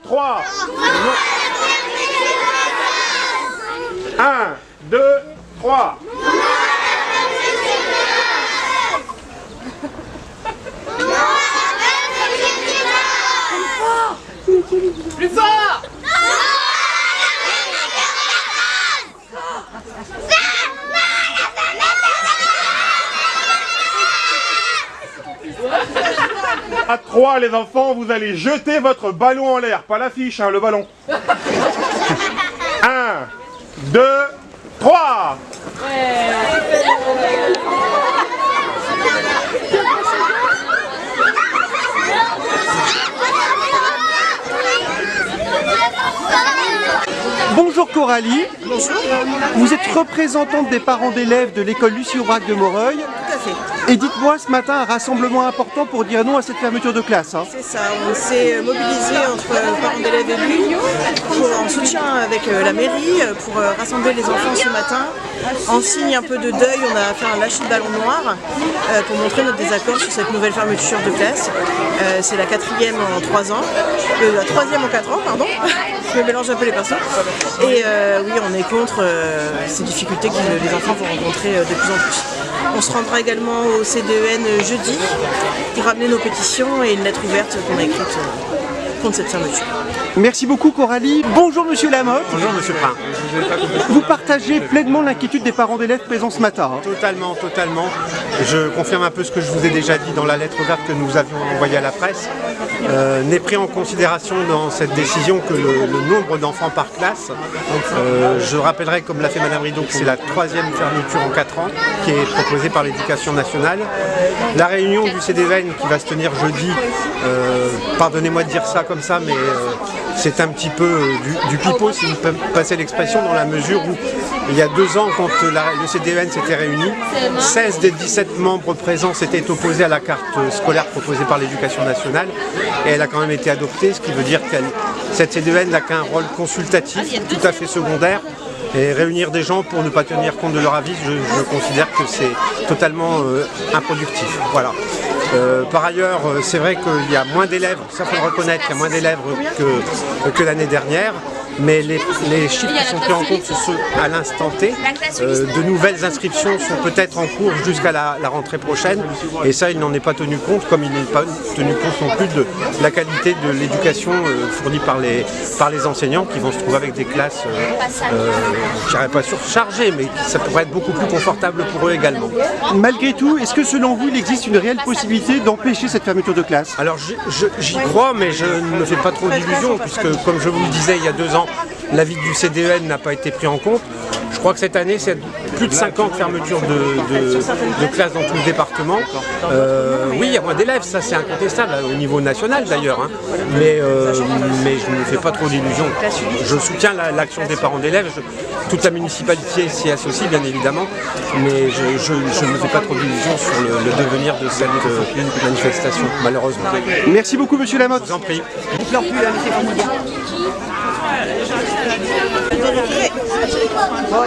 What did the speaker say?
3. 1, 2, 3. Plus fort! À 3, les enfants, vous allez jeter votre ballon en l'air, pas l'affiche, hein, le ballon. 1, 2, 3. Bonjour Coralie. Bonjour. Vous êtes représentante des parents d'élèves de l'école Lucie Aubrac de Moreuil. Tout à fait. Et dites-moi, ce matin, un rassemblement important pour dire non à cette fermeture de classe. Hein. C'est ça, on s'est mobilisé entre parents d'élèves élus en soutien avec la mairie pour rassembler les enfants ce matin. En signe un peu de deuil, on a fait un lâcher de ballon noir pour montrer notre désaccord sur cette nouvelle fermeture de classe. C'est la 4e en 3 ans, la 3e en 4 ans, pardon. Je me mélange un peu les pinceaux. Et oui, on est contre ces difficultés que les enfants vont rencontrer de plus en plus. On se rendra également au CDEN jeudi pour ramener nos pétitions et une lettre ouverte qu'on a écrite contre cette fermeture. Merci beaucoup Coralie. Bonjour Monsieur Lamotte. Bonjour Monsieur Prin. Vous partagez pleinement l'inquiétude des parents d'élèves présents ce matin. Hein. Totalement, totalement. Je confirme un peu ce que je vous ai déjà dit dans la lettre ouverte que nous avions envoyée à la presse. N'est pris en considération dans cette décision que le nombre d'enfants par classe. Je rappellerai, comme l'a fait Madame Rideau, que c'est la 3e fermeture en 4 ans qui est proposée par l'Éducation nationale. La réunion du CDEN qui va se tenir jeudi, pardonnez-moi de dire ça comme ça, mais c'est un petit peu du pipeau, si vous me passez l'expression, dans la mesure où il y a 2 ans, quand le CDEN s'était réuni, 16 des 17 membres présents s'étaient opposés à la carte scolaire proposée par l'Éducation nationale et elle a quand même été adoptée, ce qui veut dire que cette CDEN n'a qu'un rôle consultatif, tout à fait secondaire. Et réunir des gens pour ne pas tenir compte de leur avis, je considère que c'est totalement improductif. Voilà. Par ailleurs, c'est vrai qu'il y a moins d'élèves, ça faut le reconnaître, il y a moins d'élèves que l'année dernière. Mais les chiffres qui sont pris en compte, sont ceux à l'instant T. De nouvelles inscriptions sont peut-être en cours jusqu'à la rentrée prochaine. Et ça, il n'en est pas tenu compte, comme il n'est pas tenu compte non plus de la qualité de l'éducation fournie par les enseignants qui vont se trouver avec des classes, je dirais pas surchargées, mais ça pourrait être beaucoup plus confortable pour eux également. Malgré tout, est-ce que selon vous, il existe une réelle possibilité d'empêcher cette fermeture de classe? Alors j'y crois, mais je ne me fais pas trop d'illusions, puisque comme je vous le disais il y a 2 ans, l'avis du CDEN n'a pas été pris en compte. Je crois que cette année, c'est plus de 50 fermetures de classes dans tout le département. Oui, il y a moins d'élèves, ça c'est incontestable, au niveau national d'ailleurs. Hein. Mais je ne me fais pas trop d'illusions. Je soutiens l'action des parents d'élèves. Toute la municipalité s'y associe, bien évidemment. Mais je ne me fais pas trop d'illusions sur le devenir de cette manifestation, malheureusement. Merci beaucoup, Monsieur Lamotte. Je vous en prie. Bon,